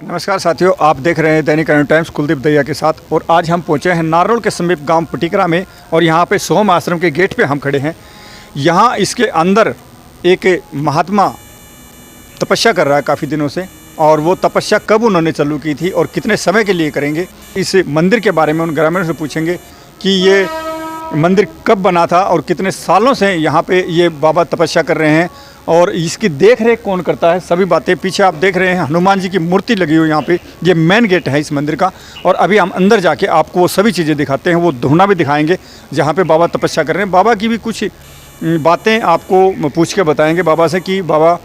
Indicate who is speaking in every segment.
Speaker 1: नमस्कार साथियों, आप देख रहे हैं दैनिक करंट टाइम्स कुलदीप दहिया के साथ। और आज हम पहुंचे हैं नारोल के समीप गांव पटिकरा में और यहां पे सोम आश्रम के गेट पे हम खड़े हैं। यहां इसके अंदर एक महात्मा तपस्या कर रहा है काफ़ी दिनों से, और वो तपस्या कब उन्होंने चालू की थी और कितने समय के लिए करेंगे, इस मंदिर के बारे में उन ग्रामीणों से पूछेंगे कि ये मंदिर कब बना था और कितने सालों से यहाँ पे ये बाबा तपस्या कर रहे हैं और इसकी देख रेख कौन करता है। सभी बातें पीछे आप देख रहे हैं, हनुमान जी की मूर्ति लगी हुई यहाँ पे, ये मेन गेट है इस मंदिर का। और अभी हम अंदर जाके आपको वो सभी चीज़ें दिखाते हैं, वो धुना भी दिखाएंगे जहाँ पे बाबा तपस्या कर रहे हैं। बाबा की भी कुछ बातें आपको पूछ के बताएंगे बाबा से कि बाबा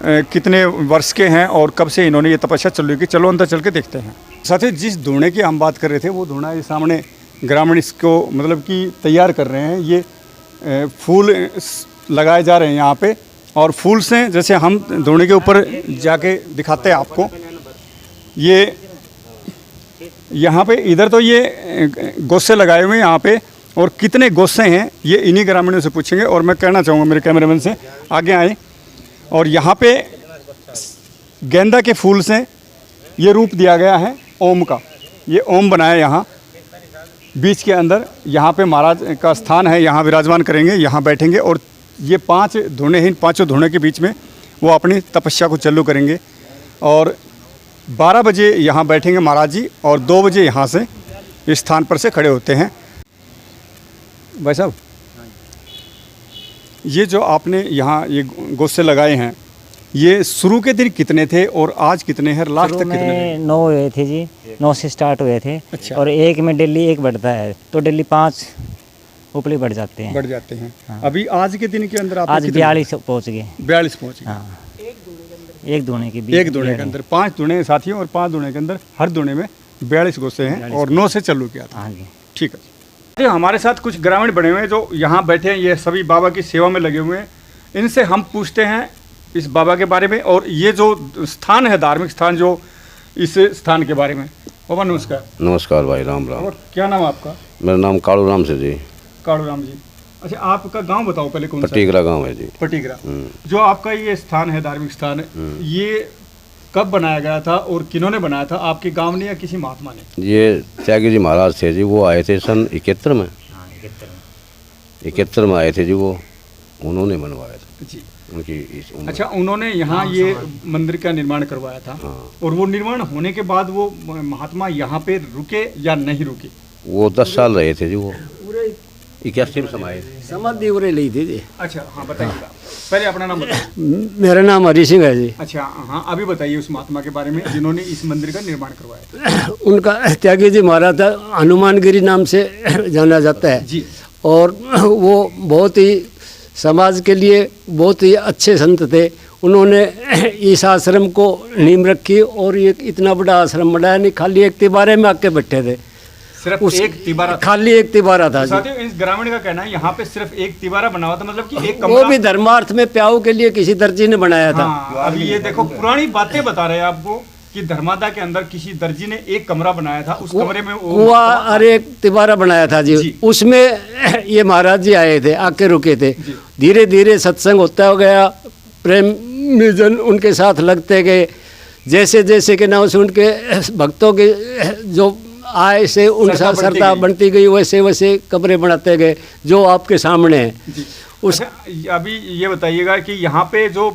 Speaker 1: कितने वर्ष के हैं और कब से इन्होंने ये तपस्या चालू की। चलो अंदर चल के देखते हैं। साथ ही जिस धुने की हम बात कर रहे थे, वो धुना ये सामने ग्रामीण इसको मतलब कि तैयार कर रहे हैं। ये फूल लगाए जा रहे हैं यहाँ पे, और फूल से जैसे हम धुने के ऊपर जाके दिखाते हैं आपको। ये यहाँ पे इधर तो ये गोस्से लगाए हुए हैं यहाँ पे, और कितने गोस्से हैं ये इन्हीं ग्रामीणों से पूछेंगे। और मैं कहना चाहूँगा मेरे कैमरामैन से आगे आए, और यहाँ पे गेंदा के फूल से ये रूप दिया गया है ओम का। ये ओम बनाया यहाँ बीच के अंदर, यहाँ पे महाराज का स्थान है, यहाँ विराजमान करेंगे, यहाँ बैठेंगे। और ये 5 धुने हैं, 5 धुने के बीच में वो अपनी तपस्या को चालू करेंगे। और 12 बजे यहाँ बैठेंगे महाराज जी, और 2 बजे यहाँ से इस स्थान पर से खड़े होते हैं। भाई साहब, ये जो आपने यहाँ ये गोस्से लगाए हैं, ये शुरू के दिन कितने थे और आज कितने हैं, लास्ट तक कितने थे?
Speaker 2: 9 हुए थे जी, 9 से स्टार्ट हुए थे।
Speaker 1: अच्छा।
Speaker 2: और एक में डेली 1 बढ़ता है, तो डेली 5 ऊपरी बढ़ जाते हैं।
Speaker 1: बढ़ जाते हैं।
Speaker 2: हाँ।
Speaker 1: अभी आज के दिन के अंदर आप
Speaker 2: आज 42 पहुँच गए।
Speaker 1: 42 पहुँच गए।
Speaker 2: हाँ, एक धुने के बीच,
Speaker 1: एक धुने के अंदर 5 धुने साथियों, और 5 धुने के अंदर हर धुने में 42 गोस्से हैं, और 9 से चालू किया था।
Speaker 2: हाँ जी।
Speaker 1: ठीक है। हमारे साथ कुछ ग्रामीण बने हुए हैं जो यहाँ बैठे हैं, ये सभी बाबा की सेवा में लगे हुए हैं। इनसे हम पूछते हैं इस बाबा के बारे में और ये जो स्थान है, धार्मिक स्थान, जो इस स्थान के बारे में। बाबा नमस्कार।
Speaker 3: नमस्कार भाई, राम राम।
Speaker 1: और क्या नाम है आपका?
Speaker 3: मेरा नाम कालू राम से जी।
Speaker 1: कालू राम जी। अच्छा, आपका गांव बताओ पहले कौन सा?
Speaker 3: पटिकरा गांव है जी।
Speaker 1: पटिकरा। जो आपका ये स्थान है, धार्मिक स्थान है, ये कब बनाया गया था और किन्होंने बनाया था, आपके गांव ने या किसी महात्मा ने?
Speaker 3: ये त्यागी जी महाराज थे जी, वो आए थे सन 71 में। 71 में आए थे जी, वो उन्होंने बनवाया था
Speaker 1: जी
Speaker 3: उनकी।
Speaker 1: अच्छा, उन्होंने यहाँ ये मंदिर का निर्माण करवाया था।
Speaker 3: हाँ।
Speaker 1: और वो निर्माण होने के बाद वो महात्मा यहाँ पे रुके या नहीं रुके?
Speaker 3: वो 10 साल रहे थे जी, वो 81 में समाये थे।
Speaker 4: समाधि उरे ली थी जी।
Speaker 1: अच्छा, हाँ बताइएगा, पहले अपना नाम बताइए।
Speaker 4: मेरा नाम हरि सिंह है जी।
Speaker 1: अच्छा, हाँ अभी बताइए उस महात्मा के बारे में जिन्होंने इस मंदिर का निर्माण करवाया।
Speaker 4: उनका त्यागी जी महाराज हनुमानगिरी नाम से जाना जाता है
Speaker 1: जी।
Speaker 4: और वो बहुत ही समाज के लिए बहुत ही अच्छे संत थे। उन्होंने इस आश्रम को नींव रखी, और ये इतना बड़ा आश्रम बनाया नहीं, खाली एक तिबारे में आके बैठे थे।
Speaker 1: सिर्फ एक तिबारा?
Speaker 4: खाली एक तिबारा था जी।
Speaker 1: साथियों, इस ग्रामीण का कहना है यहाँ पे सिर्फ एक तिबारा बना हुआ था, मतलब कि एक
Speaker 4: वो
Speaker 1: कमरा।
Speaker 4: भी धर्मार्थ में प्याऊ के लिए किसी दर्जी ने बनाया था।
Speaker 1: हाँ, अभी ये देखो पुरानी बातें बता रहे हैं आपको कि धर्मादा के अंदर किसी दर्जी ने एक कमरा बनाया था, उस कमरे में
Speaker 4: कुआं और एक तिबारा बनाया था जी। उसमें ये महाराज जी आए थे, आके रुके थे। धीरे धीरे सत्संग होता गया, प्रेम निजन उनके साथ लगते गए। जैसे जैसे के नाम से उनके भक्तों के जो आए से उनके साथ श्रद्धा बनती गई, वैसे वैसे कमरे बनाते गए जो आपके सामने है।
Speaker 1: उस अभी ये बताइएगा कि यहाँ पे जो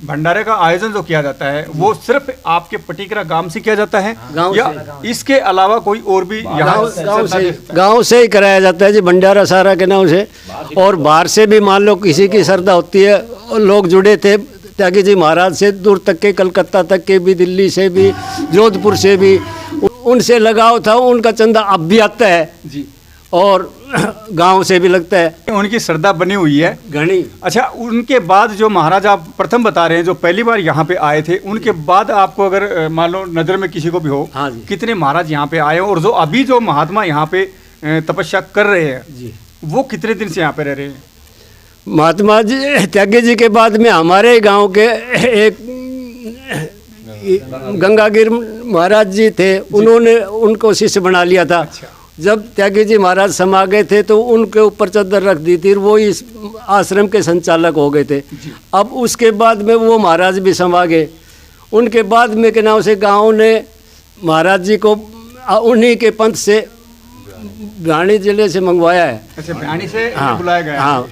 Speaker 1: भंडारे का आयोजन जो किया जाता है, वो सिर्फ आपके पटिकरा गांव से किया जाता है या इसके अलावा कोई और भी
Speaker 4: गांव से ही कराया जाता है जी, भंडारा सारा के नाम से। और बाहर से भी मान लो किसी की श्रद्धा होती है, लोग जुड़े थे त्यागी जी महाराज से, दूर तक के, कलकत्ता तक के भी, दिल्ली से भी, जोधपुर से भी उनसे लगाव था। उनका चंदा अब भी आता है
Speaker 1: जी,
Speaker 4: और गांव से भी लगता है।
Speaker 1: उनकी श्रद्धा बनी हुई है
Speaker 4: घनी।
Speaker 1: अच्छा, उनके बाद जो महाराज आप प्रथम बता रहे हैं, जो पहली बार यहाँ पे आए थे, उनके बाद आपको अगर मान लो नजर में किसी को भी हो,
Speaker 4: हाँ जी,
Speaker 1: कितने महाराज यहाँ पे आए, और जो अभी जो महात्मा यहाँ पे तपस्या कर रहे हैं
Speaker 4: जी,
Speaker 1: वो कितने दिन से यहाँ पे रह रहे हैं?
Speaker 4: महात्मा जी त्यागी जी के बाद में हमारे गांव के एक गंगागिर महाराज जी थे, उन्होंने उनको शिष्य बना लिया था।
Speaker 1: अच्छा।
Speaker 4: जब त्यागी जी महाराज समा गए थे तो उनके ऊपर चादर रख दी थी, वो इस आश्रम के संचालक हो गए थे। अब उसके बाद में वो महाराज भी समा गए उनके बाद में के नाम से गांव ने महाराज जी को उन्हीं के पंथ से भिवानी जिले से मंगवाया है।
Speaker 1: अच्छा, भिवानी से
Speaker 4: हाँ,
Speaker 1: बुलाया गया है।
Speaker 4: हाँ,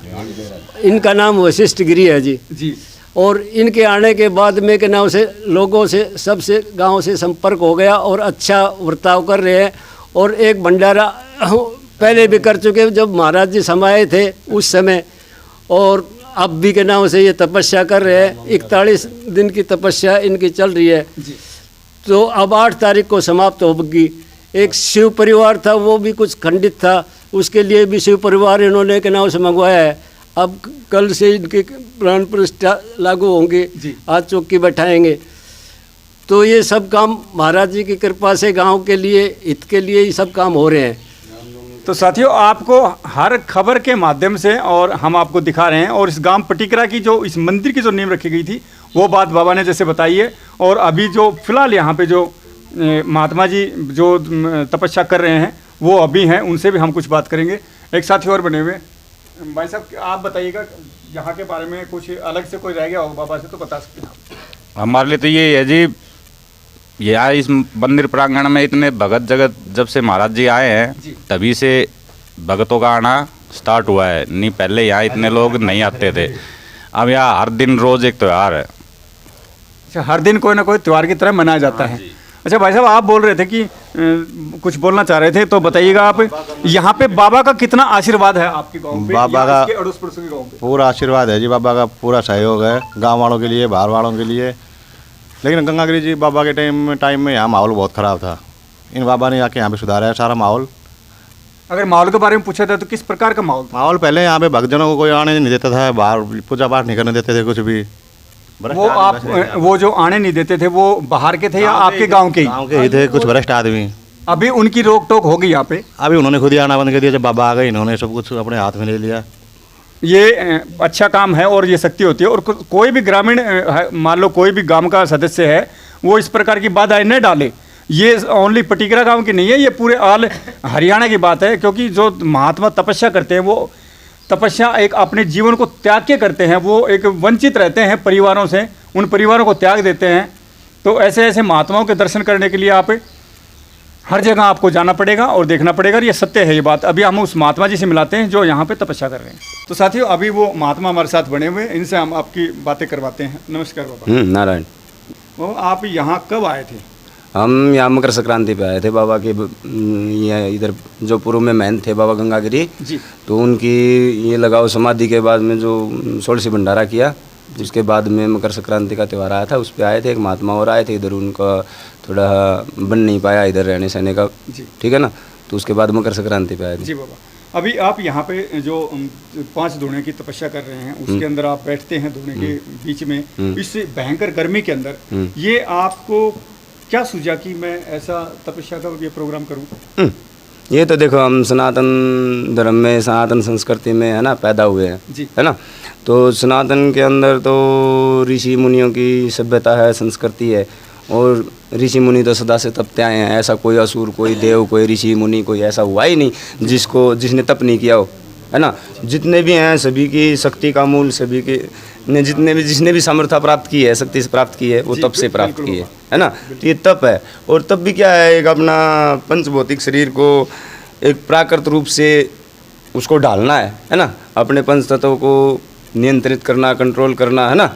Speaker 4: इनका नाम वशिष्ठ गिरी है जी।
Speaker 1: जी।
Speaker 4: और इनके आने के बाद में के नाम से लोगों से सबसे गांव से संपर्क हो गया और अच्छा बर्ताव कर रहे हैं। और एक भंडारा पहले भी कर चुके जब महाराज जी समाये थे उस समय, और अब भी के नाम से ये तपस्या कर रहे हैं। 41 दिन की तपस्या इनकी चल रही है। तो अब 8 तारीख को समाप्त होगी। एक शिव परिवार था, वो भी कुछ खंडित था, उसके लिए भी शिव परिवार इन्होंने के नाम से मंगवाया है। अब कल से इनकी प्राण प्रतिष्ठा लागू होंगे, आज चौकी बैठाएंगे। तो ये सब काम महाराज जी की कृपा से गांव के लिए, हित के लिए ये सब काम हो रहे हैं।
Speaker 1: तो साथियों, आपको हर खबर के माध्यम से और हम आपको दिखा रहे हैं, और इस गांव पटिकरा की जो इस मंदिर की जो नींव रखी गई थी वो बात बाबा ने जैसे बताई है। और अभी जो फिलहाल यहाँ पे जो महात्मा जी जो तपस्या कर रहे हैं वो अभी हैं, उनसे भी हम कुछ बात करेंगे। एक साथी और बने हुए भाई साहब, आप बताइएगा यहाँ के बारे में, कुछ अलग से कोई रह गया होगा बाबा से तो बता सकते हैं।
Speaker 5: हमारे लिए तो ये है जी, यहाँ इस मंदिर प्रांगण में इतने भगत जगत जब से महाराज जी आए हैं तभी से भगतों का आना स्टार्ट हुआ है। नहीं पहले यहाँ इतने लोग नहीं आते थे। अब यहाँ हर दिन रोज एक त्यौहार है।
Speaker 1: अच्छा, हर दिन कोई ना कोई त्यौहार की तरह मनाया जाता है। अच्छा भाई साहब, आप बोल रहे थे कि कुछ बोलना चाह रहे थे, तो बताइएगा आप, यहाँ पे बाबा का कितना आशीर्वाद है आपके गांव पे?
Speaker 6: बाबा का
Speaker 1: अड़ोस पड़ोस के गांव पे
Speaker 6: पूरा आशीर्वाद है जी। बाबा का पूरा सहयोग है गांव वालों के लिए, बाहर वालों के लिए। लेकिन गंगागिरी जी बाबा के टाइम में यहाँ माहौल बहुत ख़राब था। इन बाबा ने आके यहाँ पे सुधारा है सारा माहौल।
Speaker 1: अगर माहौल के बारे में पूछा था तो किस प्रकार का माहौल?
Speaker 6: माहौल पहले यहाँ पे भक्तजनों को कोई आने नहीं देता था, बाहर पूजा पाठ नहीं करने देते थे कुछ भी।
Speaker 1: वो जो आने नहीं देते थे वो बाहर के थे या आपके गांव के?
Speaker 6: गाँव के ही थे कुछ भ्रष्ट आदमी।
Speaker 1: अभी उनकी रोक टोक होगी यहाँ पे?
Speaker 6: अभी उन्होंने खुद ही आना बंद कर दिया। जब बाबा आ गए इन्होंने सब कुछ अपने हाथ में ले लिया।
Speaker 1: ये अच्छा काम है और ये शक्ति होती है। और कोई भी ग्रामीण, मान लो कोई भी गांव का सदस्य है, वो इस प्रकार की बाधाएं न डाले। ये ओनली पटिकरा गांव की नहीं है, ये पूरे ऑल हरियाणा की बात है। क्योंकि जो महात्मा तपस्या करते हैं वो तपस्या एक अपने जीवन को त्याग के करते हैं। वो एक वंचित रहते हैं परिवारों से, उन परिवारों को त्याग देते हैं। तो ऐसे ऐसे महात्माओं के दर्शन करने के लिए आप हर जगह आपको जाना पड़ेगा और देखना पड़ेगा। ये सत्य है ये बात। अभी हम उस महात्मा जी से मिलाते हैं जो यहाँ पे तपस्या कर रहे हैं। तो साथियों, अभी वो महात्मा हमारे साथ बने हुए हैं, इनसे हम आपकी बातें करवाते हैं। नमस्कार बाबा।
Speaker 7: नारायण।
Speaker 1: वो आप यहाँ कब आए थे?
Speaker 7: हम यहाँ मकर संक्रांति पे आए थे। बाबा के ये इधर जो पूर्व में महंत थे बाबा गंगागिरी
Speaker 1: जी, तो
Speaker 7: उनकी ये लगाओ समाधि के बाद में जो 16 भंडारा किया, उसके बाद में मकर संक्रांति का त्यौहार आया था, उस पर आए थे। एक महात्मा और आए थे इधर, उनका थोड़ा बन नहीं पाया इधर रहने सहने का, ठीक है ना, तो उसके बाद मकर संक्रांति पे आए थे।
Speaker 1: जी बाबा, अभी आप यहाँ पे जो 5 धोने की तपस्या कर रहे हैं उसके अंदर आप बैठते हैं धोने के बीच में, इस भयंकर गर्मी के अंदर, ये आपको क्या सूझा कि मैं ऐसा तपस्या का ये प्रोग्राम करूं?
Speaker 7: ये तो देखो, हम सनातन धर्म में, सनातन संस्कृति में है ना पैदा हुए हैं, है ना। तो सनातन के अंदर तो ऋषि मुनियों की सभ्यता है, संस्कृति है, और ऋषि मुनि तो सदा से तपते आए हैं। ऐसा कोई असुर, कोई देव, कोई ऋषि मुनि कोई ऐसा हुआ ही नहीं जिसने तप नहीं किया हो, है ना। जितने भी हैं सभी की शक्ति का मूल, सभी के ने जिसने भी सामर्थ्य प्राप्त की है, शक्ति से प्राप्त की है, वो तप से प्राप्त की है ना। तो ये तप है। और तप भी क्या है, एक अपना पंचभौतिक शरीर को एक प्राकृत रूप से उसको ढालना है ना, अपने पंच तत्वों को नियंत्रित करना, कंट्रोल करना, है ना।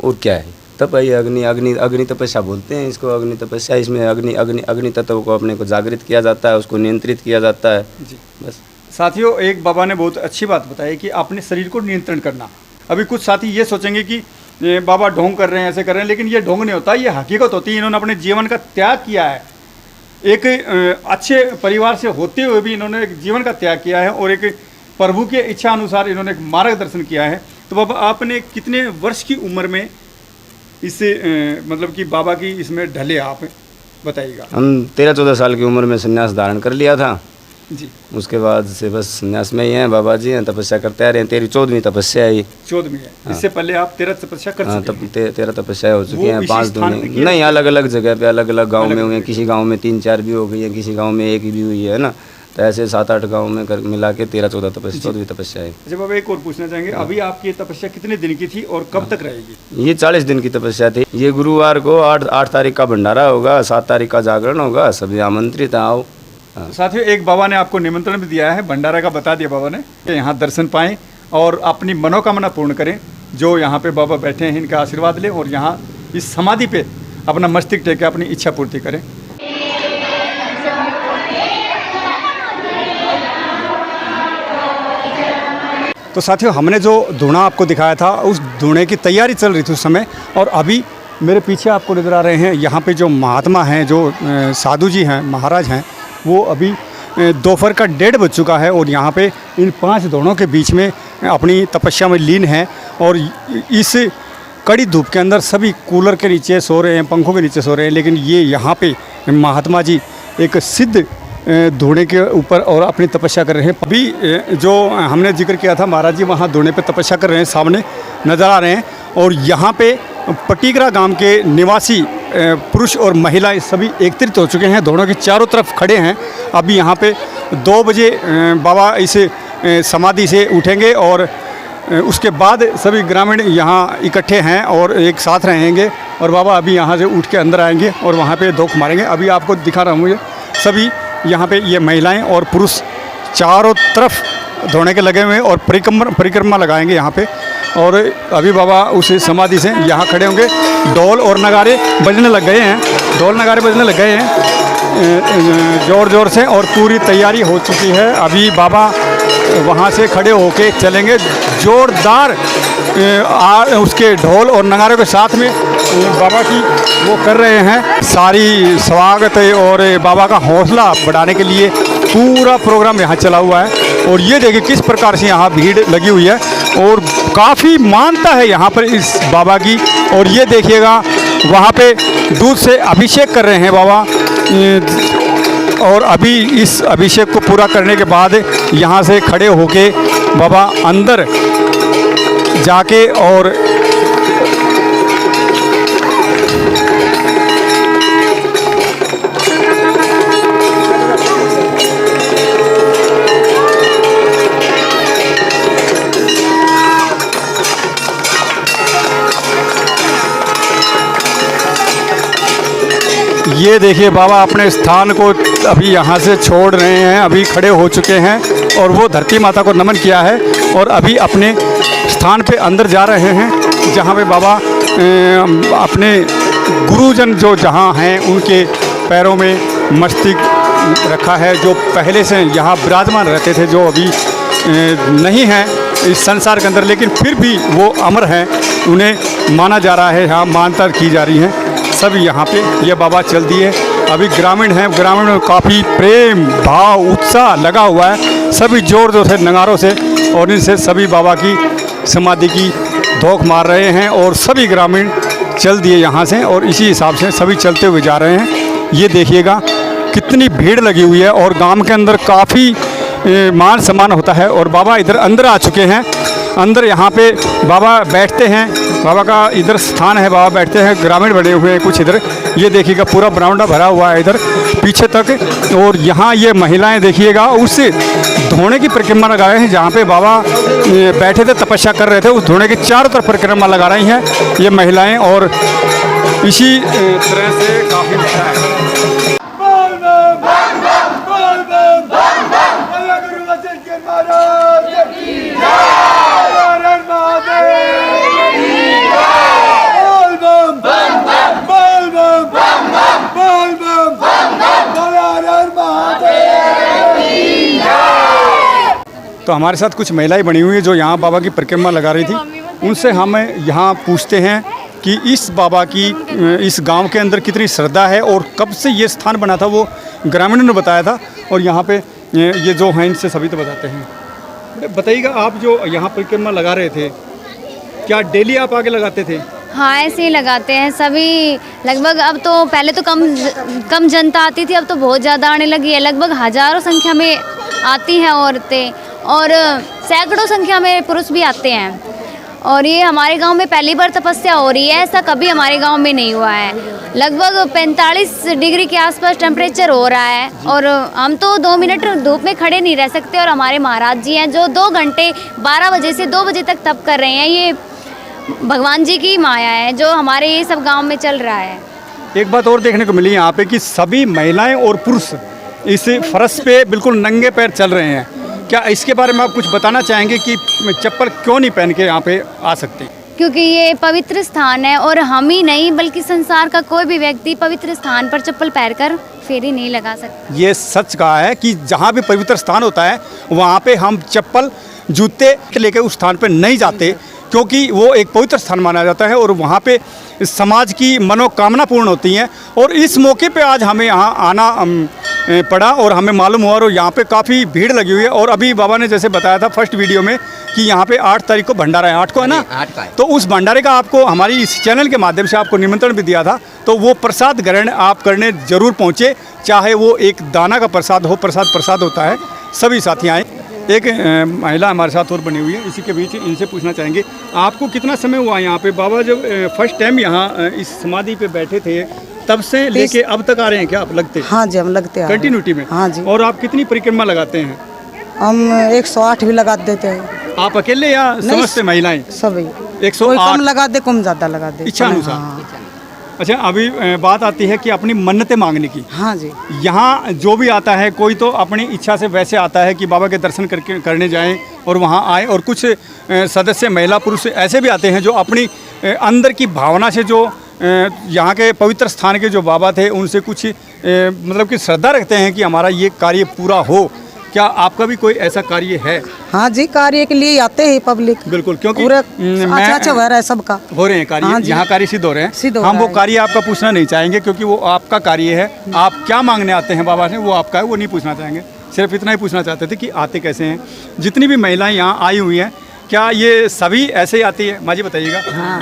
Speaker 7: और क्या है तप है, अग्नि तपस्या बोलते हैं इसको, अग्नि तपस्या। इसमें अग्नि तत्व को अपने को जागृत किया जाता है, उसको नियंत्रित किया जाता है जी। बस
Speaker 1: साथियों, एक बाबा ने बहुत अच्छी बात बताई कि अपने शरीर को नियंत्रण करना। अभी कुछ साथी ये सोचेंगे कि बाबा ढोंग कर रहे हैं, ऐसे कर रहे हैं, लेकिन ये ढोंग नहीं होता, ये हकीकत होती है। इन्होंने अपने जीवन का त्याग किया है। एक अच्छे परिवार से होते हुए भी इन्होंने एक जीवन का त्याग किया है और एक प्रभु के इच्छा अनुसार इन्होंने एक मार्गदर्शन किया है। तो बाबा, आपने कितने वर्ष की उम्र में इससे मतलब कि बाबा की इसमें ढले, आप बताइएगा?
Speaker 7: हम 13-14 साल की उम्र में संन्यास धारण कर लिया था
Speaker 1: जी।
Speaker 7: उसके बाद से बस संन्यास में ही हैं। बाबा जी हैं, तपस्या करते आ रहे हैं। 14वीं तपस्या है ये।
Speaker 1: 14वीं है। हाँ। इससे पहले आप 13 तपस्या कर चुके हैं? 13 तपस्या हो चुकी हैं। 5 दुनिया नहीं, अलग अलग जगह पे, अलग अलग गांव में हुए हैं। किसी गांव में 3-4 भी हो गई है, किसी गांव में 1 भी हुई है ना।
Speaker 7: तो ऐसे 7-8 गाँव में मिला के 13-14 तपस्या 14वीं तपस्या है।
Speaker 1: अच्छा बाबा, एक और पूछना चाहेंगे, अभी आपकी तपस्या कितने दिन की थी और कब तक रहेगी?
Speaker 7: ये 40 दिन की तपस्या थी। ये गुरुवार को 8 तारीख का भंडारा होगा, 7 तारीख का जागरण होगा, सभी आमंत्रित आओ।
Speaker 1: साथियों, एक बाबा ने आपको निमंत्रण भी दिया है, भंडारा का बता दिया बाबा ने कि यहाँ दर्शन पाएं और अपनी मनोकामना पूर्ण करें। जो यहाँ पे बाबा बैठे हैं इनका आशीर्वाद लें और यहाँ इस समाधि पे अपना मस्तक टेक के अपनी इच्छा पूर्ति करें। तो साथियों, हमने जो धूना आपको दिखाया था उस धूने की तैयारी चल रही थी उस समय, और अभी मेरे पीछे आपको नज़र आ रहे हैं यहाँ पे जो महात्मा हैं, जो साधु जी हैं, महाराज हैं, वो अभी दोपहर का 1:30 बज चुका है और यहाँ पे इन 5 धूनों के बीच में अपनी तपस्या में लीन हैं। और इस कड़ी धूप के अंदर सभी कूलर के नीचे सो रहे हैं, पंखों के नीचे सो रहे हैं, लेकिन ये यहाँ पे महात्मा जी एक सिद्ध धूने के ऊपर और अपनी तपस्या कर रहे हैं। अभी जो हमने जिक्र किया था, महाराज जी वहाँ धूने पे तपस्या कर रहे हैं, सामने नज़र आ रहे हैं। और यहाँ पे पटीगरा गांव के निवासी पुरुष और महिलाएं सभी एकत्रित हो चुके हैं, धूनों के चारों तरफ खड़े हैं। अभी यहाँ पे 2 बजे बाबा इस समाधि से उठेंगे और उसके बाद सभी ग्रामीण यहाँ इकट्ठे हैं और एक साथ रहेंगे। और बाबा अभी यहाँ से उठ के अंदर आएंगे और वहाँ पे धोख मारेंगे। अभी आपको दिखा रहा हूँ, मुझे सभी यहाँ पे ये महिलाएं और पुरुष चारों तरफ धोने के लगे हुए हैं और परिक्रमा लगाएंगे यहाँ पे। और अभी बाबा उस समाधि से यहाँ खड़े होंगे। ढोल और नगारे बजने लग गए हैं, ढोल नगारे बजने लग गए हैं ज़ोर ज़ोर से, और पूरी तैयारी हो चुकी है। अभी बाबा वहाँ से खड़े होके चलेंगे, जोरदार उसके ढोल और नगारों के साथ में बाबा की वो कर रहे हैं सारी स्वागत और बाबा का हौसला बढ़ाने के लिए पूरा प्रोग्राम यहाँ चला हुआ है। और ये देखिए किस प्रकार से यहाँ भीड़ लगी हुई है और काफ़ी मानता है यहाँ पर इस बाबा की। और ये देखिएगा वहाँ पे दूध से अभिषेक कर रहे हैं बाबा। और अभी इस अभिषेक को पूरा करने के बाद यहाँ से खड़े होके बाबा अंदर जाके और ये देखिए बाबा अपने स्थान को अभी यहाँ से छोड़ रहे हैं, अभी खड़े हो चुके हैं और वो धरती माता को नमन किया है और अभी अपने स्थान पे अंदर जा रहे हैं जहाँ पे बाबा अपने गुरुजन जो जहाँ हैं उनके पैरों में मस्तक रखा है, जो पहले से यहाँ विराजमान रहते थे, जो अभी नहीं हैं इस संसार के अंदर, लेकिन फिर भी वो अमर हैं, उन्हें माना जा रहा है, यहाँ मान्यता की जा रही है। सब यहाँ पे ये बाबा चल दिए। अभी ग्रामीण हैं, ग्रामीण में काफ़ी प्रेम भाव उत्साह लगा हुआ है, सभी जोर जोर से नगारों से और इनसे सभी बाबा की समाधि की धोख मार रहे हैं और सभी ग्रामीण चल दिए यहाँ से और इसी हिसाब से सभी चलते हुए जा रहे हैं। ये देखिएगा कितनी भीड़ लगी हुई है और गांव के अंदर काफ़ी मान सम्मान होता है। और बाबा इधर अंदर आ चुके हैं, अंदर यहाँ पे बाबा बैठते हैं, बाबा का इधर स्थान है, बाबा बैठते हैं। ग्रामीण बने हुए हैं कुछ इधर, ये देखिएगा पूरा बरामदा भरा हुआ है इधर पीछे तक। और यहाँ ये महिलाएं देखिएगा उस धोने की परिक्रमा लगा रहे हैं जहाँ पे बाबा बैठे थे, तपस्या कर रहे थे, उस धोने के चारों तरफ परिक्रमा लगा रही हैं ये महिलाएं। और इसी तरह से काफ़ी अच्छा है। तो हमारे साथ कुछ महिलाएं बनी हुई है जो यहाँ बाबा की परिक्रमा लगा रही थी, उनसे हम यहाँ पूछते हैं कि इस बाबा की इस गांव के अंदर कितनी श्रद्धा है और कब से ये स्थान बना था, वो ग्रामीणों ने बताया था। और यहाँ पे ये जो हैं इनसे सभी तो बताते हैं। बताइएगा, आप जो यहाँ परिक्रमा लगा रहे थे, क्या डेली आप आके लगाते थे?
Speaker 8: हाँ, ऐसे ही लगाते हैं सभी लगभग। अब तो पहले तो कम जनता आती थी, अब तो बहुत ज़्यादा आने लगी है, लगभग हज़ारों संख्या में आती हैं औरतें और सैकड़ों संख्या में पुरुष भी आते हैं। और ये हमारे गांव में पहली बार तपस्या हो रही है, ऐसा कभी हमारे गांव में नहीं हुआ है। लगभग 45 डिग्री के आसपास टेम्परेचर हो रहा है और हम तो 2 मिनट धूप में खड़े नहीं रह सकते। और हमारे महाराज जी हैं जो 2 घंटे 12 बजे से 2 बजे तक तप कर रहे हैं। ये भगवान जी की माया है जो हमारे ये सब गांव में चल रहा है।
Speaker 1: एक बात और देखने को मिली यहाँ पे कि सभी महिलाएं और पुरुष इस फर्श पे बिल्कुल नंगे पैर चल रहे हैं। क्या इसके बारे में आप कुछ बताना चाहेंगे कि चप्पल क्यों नहीं पहन के यहाँ पे आ सकते?
Speaker 8: क्योंकि ये पवित्र स्थान है और हम ही नहीं बल्कि संसार का कोई भी व्यक्ति पवित्र स्थान पर चप्पल पहनकर फेरी नहीं लगा सकता।
Speaker 1: ये सच कहा है कि जहाँ भी पवित्र स्थान होता है वहाँ पे हम चप्पल जूते लेके उस स्थान पे नहीं जाते, क्योंकि वो एक पवित्र स्थान माना जाता है और वहाँ पे समाज की मनोकामना पूर्ण होती हैं। और इस मौके पे आज हमें यहाँ आना पड़ा और हमें मालूम हुआ और यहाँ पे काफ़ी भीड़ लगी हुई है। और अभी बाबा ने जैसे बताया था फर्स्ट वीडियो में कि यहाँ पे 8 तारीख को भंडारा है, 8 को है ना?
Speaker 3: 8 का है।
Speaker 1: तो उस भंडारे का आपको हमारी इस चैनल के माध्यम से आपको निमंत्रण भी दिया था, तो वो प्रसाद ग्रहण आप करने जरूर पहुँचे, चाहे वो एक दाना का प्रसाद हो। प्रसाद होता है, सभी साथी आए। एक महिला हमारे साथ और बनी हुई है, इसी के बीच इनसे पूछना चाहेंगे आपको कितना समय हुआ यहाँ पे? बाबा जब फर्स्ट टाइम यहाँ इस समाधि पे बैठे थे तब से लेके अब तक आ रहे हैं क्या आप लगते?
Speaker 9: हाँ जी, हम लगते हैं
Speaker 1: कंटिन्यूटी में।
Speaker 9: हाँ जी।
Speaker 1: और आप कितनी परिक्रमा लगाते हैं?
Speaker 9: हम 108 भी लगा देते हैं।
Speaker 1: आप अकेले या समस्त महिलाएं?
Speaker 9: सभी।
Speaker 1: 108
Speaker 9: कोई कम लगा दे, कम ज़्यादा लगा दे,
Speaker 1: इच्छा अनुसार।
Speaker 9: हाँ।
Speaker 1: अच्छा, अभी बात आती है कि अपनी मन्नतें मांगने की।
Speaker 9: हाँ जी।
Speaker 1: यहाँ जो भी आता है कोई तो अपनी इच्छा से वैसे आता है कि बाबा के दर्शन करने जाएं और वहाँ आए, और कुछ सदस्य महिला पुरुष ऐसे भी आते हैं जो अपनी अंदर की भावना से जो यहाँ के पवित्र स्थान के जो बाबा थे उनसे कुछ मतलब कि श्रद्धा रखते हैं कि हमारा ये कार्य पूरा हो। क्या आपका भी कोई ऐसा कार्य है?
Speaker 9: हाँ जी, कार्य के लिए आते हैं पब्लिक।
Speaker 1: बिल्कुल, क्योंकि
Speaker 9: पूरा अच्छा हो रहा है सबका।
Speaker 1: हो रहे हैं कार्य,
Speaker 9: हाँ
Speaker 1: यहाँ कार्य सिद्ध हो रहे हैं। हम
Speaker 9: हो
Speaker 1: वो
Speaker 9: रहा
Speaker 1: कार्य आपका पूछना नहीं चाहेंगे क्योंकि वो आपका कार्य है। आप क्या मांगने आते हैं बाबा से वो आपका है, वो नहीं पूछना चाहेंगे। सिर्फ इतना ही पूछना चाहते थे कि आते कैसे हैं। जितनी भी महिलाएं यहाँ आई हुई हैं क्या ये सभी ऐसे ही आती है? माँ जी बताइएगा।
Speaker 9: हाँ।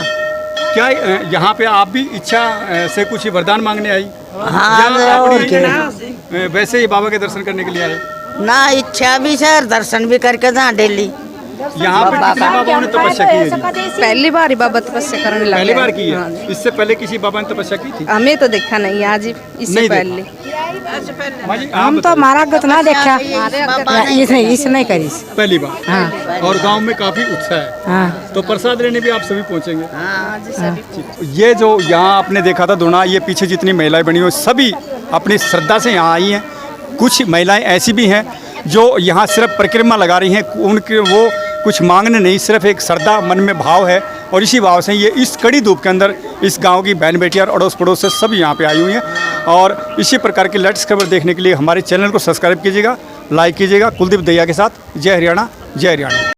Speaker 1: क्या यहाँ पे आप भी इच्छा से कुछ वरदान मांगने आई?
Speaker 9: हाँ,
Speaker 1: या
Speaker 9: और
Speaker 1: अपनी वैसे ही बाबा के दर्शन करने के लिए आए?
Speaker 9: ना इच्छा भी सर, दर्शन भी करके जहाँ डेली।
Speaker 1: यहाँ पे कितने बाबाओं ने तपस्या की है जी?
Speaker 10: पहली बार ही बाबा तपस्या करने लगे।
Speaker 1: पहली बार की है? इससे पहले किसी बाबा ने तपस्या की थी?
Speaker 10: हमें तो देखा नहीं आज, इससे पहले
Speaker 1: हम
Speaker 9: तो हमारा ना देखा, इस नहीं करी
Speaker 1: पहली बार। हाँ। और गांव में काफी उत्साह है। हाँ। तो प्रसाद लेने भी आप सभी पहुंचेंगे? हाँ। ये जो यहाँ आपने देखा था धुना, ये पीछे जितनी महिलाएं बनी हुई सभी अपनी श्रद्धा से यहाँ आई हैं। कुछ महिलाएं ऐसी भी हैं जो यहाँ सिर्फ परिक्रमा लगा रही हैं, उनके वो कुछ मांगने नहीं, सिर्फ एक श्रद्धा मन में भाव है। और इसी भाव से ये इस कड़ी धूप के अंदर इस गांव की बहन बेटियां और अड़ोस पड़ोस से सभी यहाँ पे आई हुई हैं। और इसी प्रकार की लेटेस्ट खबर देखने के लिए हमारे चैनल को सब्सक्राइब कीजिएगा, लाइक कीजिएगा। कुलदीप दैया के साथ। जय हरियाणा, जय हरियाणा।